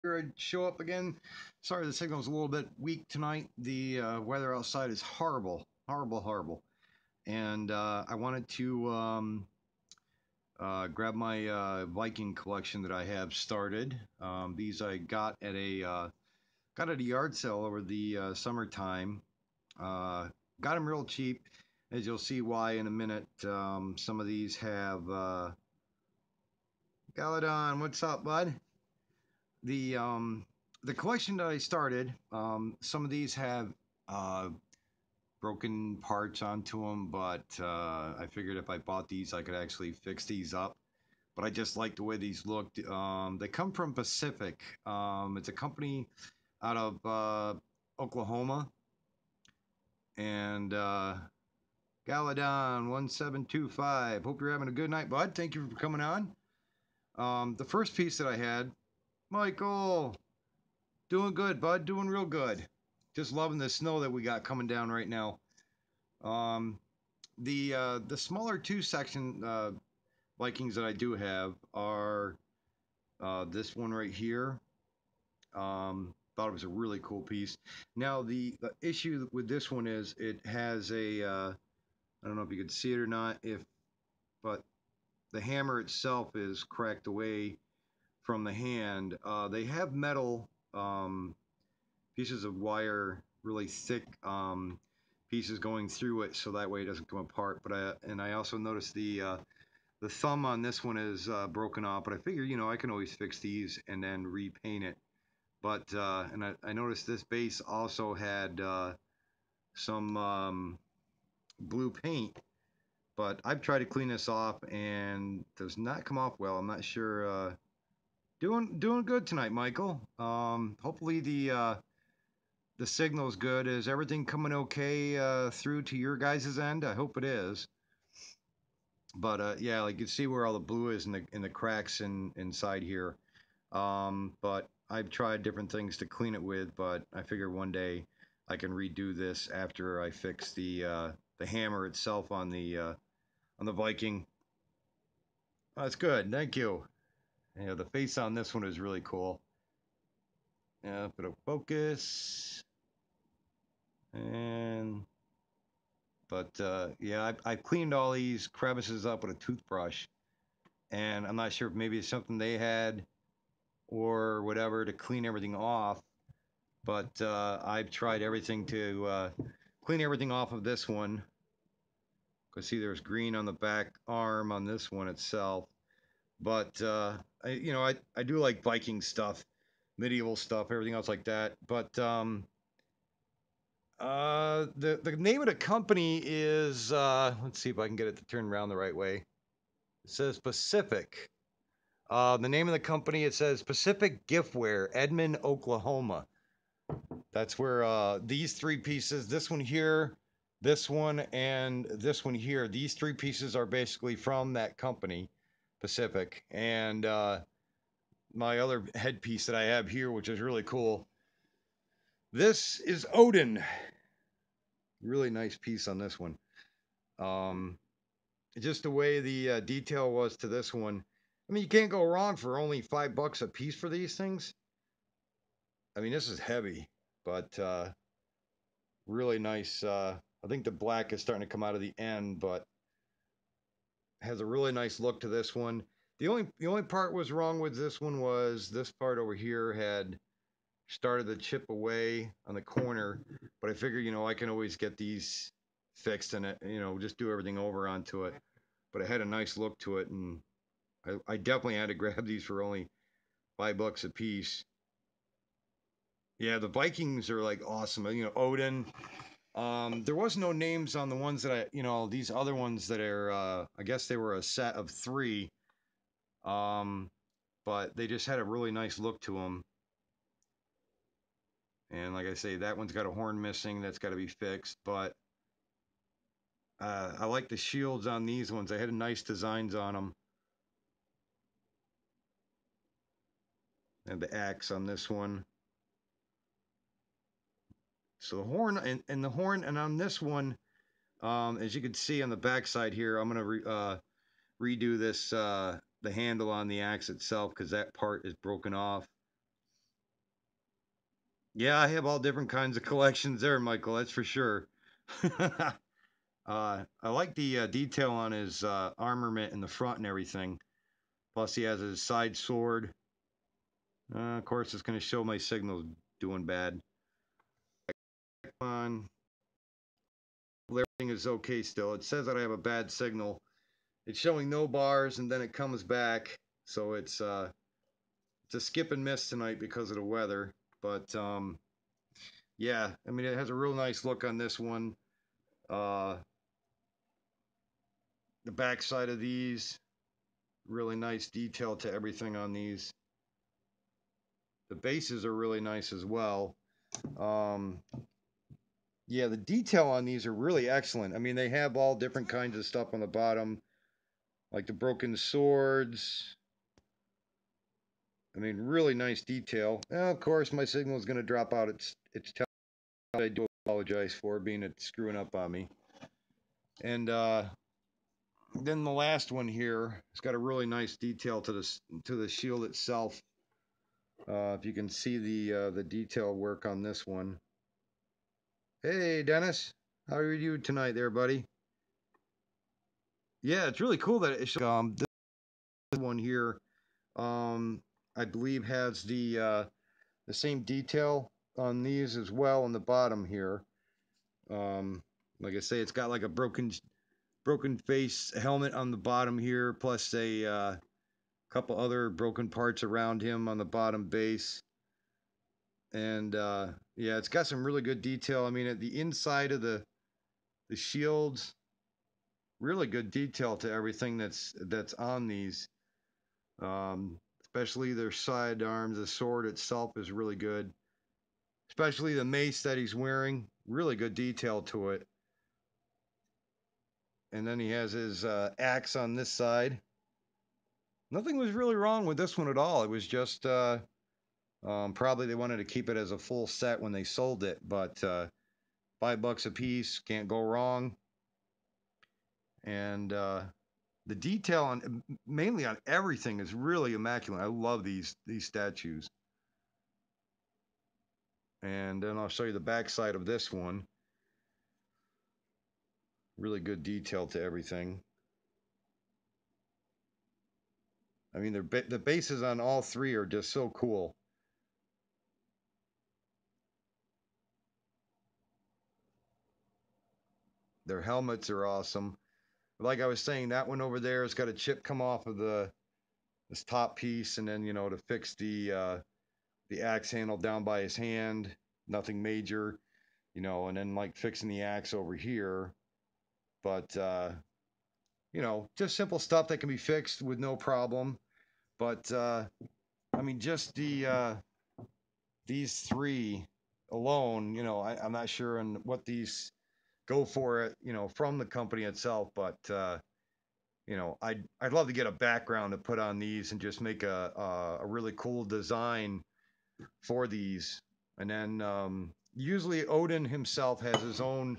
I'd show up again. Sorry, the signal's a little bit weak tonight. The weather outside is horrible, horrible, horrible. And I wanted to grab my Viking collection that I have started. These I got at a yard sale over the summertime. Uh, got them real cheap, as you'll see why in a minute. Some of these have Galadon. What's up, bud? the um, the collection that I started, some of these have uh, broken parts onto them, but I figured if I bought these, I could actually fix these up. But I just like the way these looked. They come from Pacific. It's a company out of Oklahoma, and Galadon 1725. Hope you're having a good night, bud. Thank you for coming on. The first piece that I had, Michael. Doing good, bud. Doing real good. Just loving the snow that we got coming down right now. Um, the smaller two section Vikings that I do have are this one right here. Thought it was a really cool piece. Now the issue with this one is it has a I don't know if you could see it or not. If but the hammer itself is cracked away from the hand. They have metal pieces of wire, really thick pieces going through it, so that way it doesn't come apart. And I also noticed the thumb on this one is broken off, but I figure I can always fix these and then repaint it. But and I noticed this base also had some blue paint, but I've tried to clean this off and does not come off well. I'm not sure. Doing good tonight, Michael. Hopefully the signal's good. Is everything coming okay through to your guys' end? I hope it is. But yeah, like you see where all the blue is in the cracks inside here. But I've tried different things to clean it with, but I figure one day I can redo this after I fix the hammer itself on the Viking. Oh, that's good. Thank you. Yeah, the face on this one is really cool. Yeah, bit of focus and but yeah, I cleaned all these crevices up with a toothbrush, and I'm not sure if maybe it's something they had or whatever to clean everything off. But I've tried everything to clean everything off of this one. Because see, there's green on the back arm on this one itself. But I do like Viking stuff, medieval stuff, everything else like that. But the name of the company is let's see if I can get it to turn around the right way. It says Pacific. The name of the company, it says Pacific Giftware, Edmond, Oklahoma. That's where these three pieces, this one here, this one, and this one here, these three pieces are basically from that company, Pacific. And my other headpiece that I have here, which is really cool, this is Odin. Really nice piece on this one. Um, just the way the detail was to this one. I mean, you can't go wrong for only $5 a piece for these things. I mean, this is heavy, but really nice. I think the black is starting to come out of the end, but has a really nice look to this one. The only part was wrong with this one was this part over here had started to chip away on the corner, but I figure I can always get these fixed and just do everything over onto it. But it had a nice look to it, and I definitely had to grab these for only $5 a piece. Yeah, the Vikings are like awesome. Odin. There was no names on the ones that these other ones that are, I guess they were a set of three. Um, but they just had a really nice look to them. And like I say, that one's got a horn missing. That's got to be fixed. But I like the shields on these ones. They had nice designs on them. And the axe on this one. So the horn and the horn, and on this one, as you can see on the back side here, I'm gonna redo this the handle on the axe itself because that part is broken off. Yeah, I have all different kinds of collections there, Michael. That's for sure. I like the detail on his armament in the front and everything. Plus, he has his side sword. Of course, it's going to show my signal's doing bad. Come on. Everything is okay still. It says that I have a bad signal. It's showing no bars, and then it comes back. So it's a skip and miss tonight because of the weather. But yeah, I mean, it has a real nice look on this one. Uh, the back side of these, really nice detail to everything on these. The bases are really nice as well. Um, yeah, the detail on these are really excellent. I mean, they have all different kinds of stuff on the bottom, like the broken swords. I mean, really nice detail. And of course, my signal is going to drop out. It's I do apologize for being it screwing up on me. And then the last one here, it's got a really nice detail to the shield itself. If you can see the detail work on this one. Hey, Dennis, how are you tonight, there, buddy? Yeah, it's really cool that it's this one here. I believe has the same detail on these as well on the bottom here. Um, like I say, it's got like a broken face helmet on the bottom here, plus a couple other broken parts around him on the bottom base. And yeah, it's got some really good detail. I mean, at the inside of the shields, really good detail to everything that's on these. Especially their side arms. The sword itself is really good. Especially the mace that he's wearing, really good detail to it. And then he has his axe on this side. Nothing was really wrong with this one at all. It was just probably they wanted to keep it as a full set when they sold it, but $5 a piece, can't go wrong. And the detail on mainly on everything is really immaculate. I love these statues. And then I'll show you the back side of this one. Really good detail to everything. I mean, the bases on all three are just so cool. Their helmets are awesome. Like I was saying, that one over there has got a chip come off of this top piece, and then to fix the axe handle down by his hand. Nothing major, and then like fixing the axe over here. But just simple stuff that can be fixed with no problem. But I mean, just these three alone, I'm not sure on what these go for it, from the company itself, but I'd love to get a background to put on these and just make a really cool design for these. And then usually Odin himself has his own.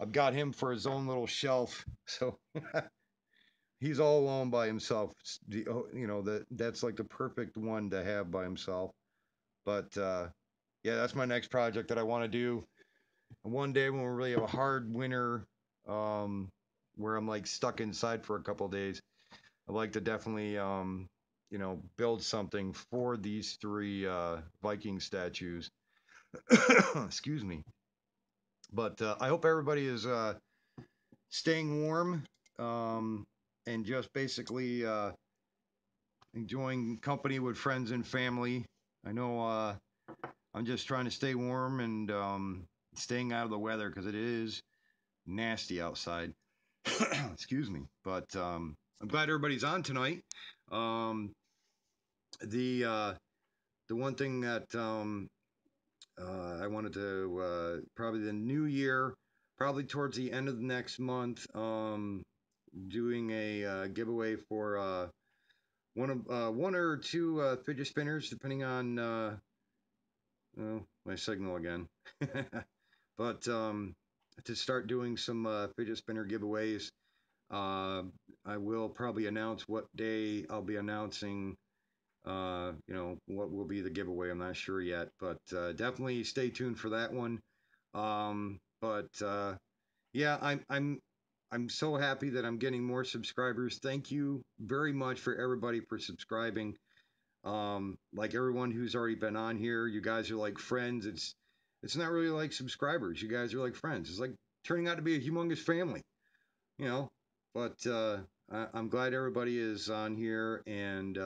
I've got him for his own little shelf, so he's all alone by himself. That's like the perfect one to have by himself. But yeah, that's my next project that I want to do. And one day when we really have a hard winter, where I'm like stuck inside for a couple of days, I'd like to definitely, build something for these three Viking statues. Excuse me. But I hope everybody is staying warm, and just basically enjoying company with friends and family. I know I'm just trying to stay warm and staying out of the weather because it is nasty outside. Excuse me. But I'm glad everybody's on tonight. Um, the the one thing that I wanted to probably the new year, probably towards the end of the next month, doing a giveaway for one or two fidget spinners, depending on oh, my signal again. But to start doing some fidget spinner giveaways, uh, I will probably announce what day I'll be announcing You know, what will be the giveaway, I'm not sure yet, but definitely stay tuned for that one. But yeah, I'm so happy that I'm getting more subscribers. Thank you very much for everybody for subscribing. Like everyone who's already been on here, you guys are like friends. It's not really like subscribers. You guys are like friends. It's like turning out to be a humongous family, you know. But I'm glad everybody is on here. And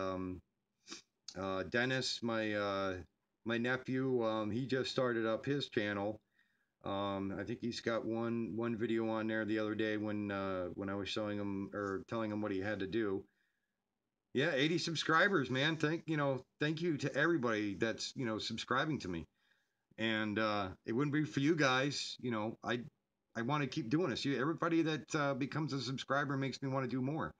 Dennis, my nephew, he just started up his channel. I think he's got one video on there the other day when I was showing him or telling him what he had to do. Yeah, 80 subscribers, man. Thank you to everybody that's, subscribing to me. And it wouldn't be for you guys, I want to keep doing this. Everybody that becomes a subscriber makes me want to do more.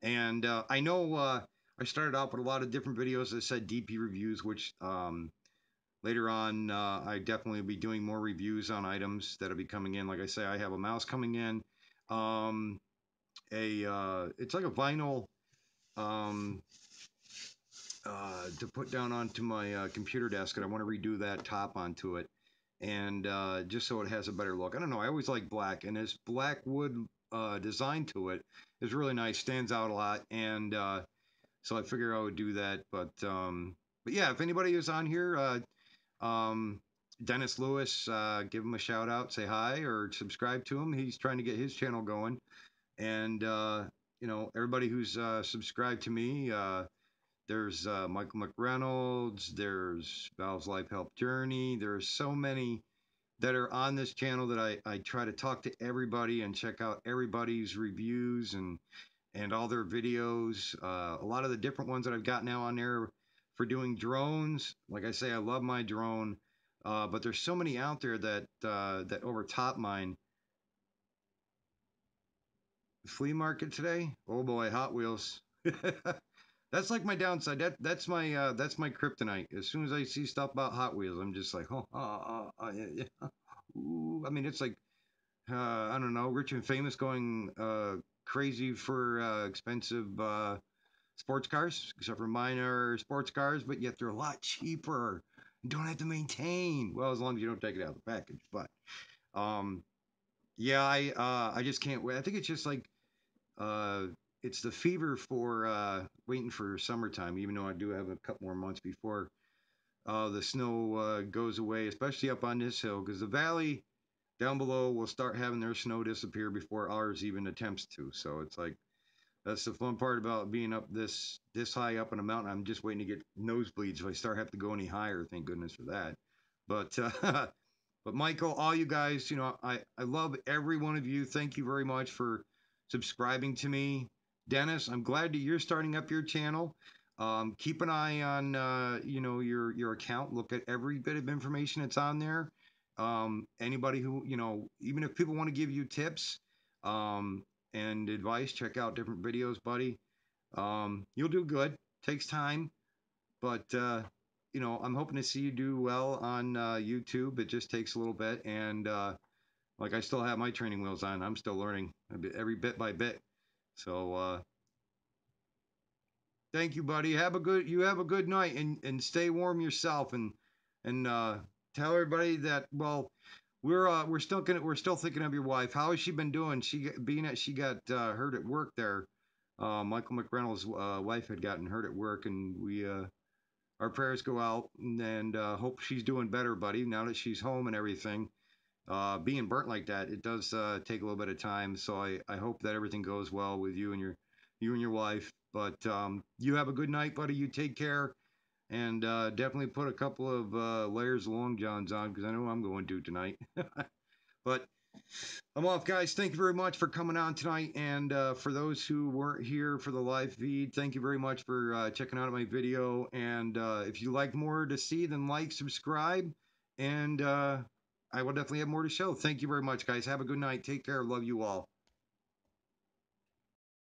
And I know I started off with a lot of different videos that said DP reviews, which later on I definitely will be doing more reviews on items that'll be coming in. Like I say, I have a mouse coming in. Um, it's like a vinyl um, to put down onto my computer desk, and I want to redo that top onto it, and just so it has a better look. I don't know. I always like black, and this black wood design to it is really nice. Stands out a lot, and so I figure I would do that. But yeah, if anybody is on here, um, Dennis Lewis, give him a shout out, say hi, or subscribe to him. He's trying to get his channel going, and everybody who's subscribed to me. There's Michael McReynolds. There's Valve's Life Help Journey. There's so many that are on this channel that I try to talk to everybody and check out everybody's reviews and all their videos. A lot of the different ones that I've got now on there for doing drones. Like I say, I love my drone, but there's so many out there that overtop mine. Flea market today? Oh boy, Hot Wheels. That's like my downside. That's my kryptonite. As soon as I see stuff about Hot Wheels, I'm just like, yeah, yeah. Ooh. I mean, it's like I don't know, rich and famous going crazy for expensive sports cars, except for mine are sports cars, but yet they're a lot cheaper. You don't have to maintain. Well, as long as you don't take it out of the package. But um, yeah, I just can't wait. I think it's just like uh, it's the fever for waiting for summertime, even though I do have a couple more months before the snow goes away, especially up on this hill, because the valley down below will start having their snow disappear before ours even attempts to. So it's like that's the fun part about being up this high up in a mountain. I'm just waiting to get nosebleeds if I start have to go any higher. Thank goodness for that. But but Michael, all you guys, I love every one of you. Thank you very much for subscribing to me. Dennis, I'm glad that you're starting up your channel. Keep an eye on your account. Look at every bit of information that's on there. Anybody who, even if people want to give you tips and advice, check out different videos, buddy. You'll do good. Takes time, but I'm hoping to see you do well on YouTube. It just takes a little bit, and like I still have my training wheels on. I'm still learning every bit by bit. So thank you, buddy. Have a good night, and stay warm yourself, and tell everybody that we're still thinking of your wife. How has she been doing? Being that she got hurt at work there. Michael McReynolds' wife had gotten hurt at work, and we our prayers go out and hope she's doing better, buddy. Now that she's home and everything, being burnt like that, it does take a little bit of time. So I hope that everything goes well with you and your wife. But you have a good night, buddy. You take care, and definitely put a couple of layers of long johns on because I know I'm going to tonight. But I'm off, guys. Thank you very much for coming on tonight. And for those who weren't here for the live feed, thank you very much for checking out my video. And if you like more to see, then like, subscribe, and I will definitely have more to show. Thank you very much, guys. Have a good night. Take care. Love you all.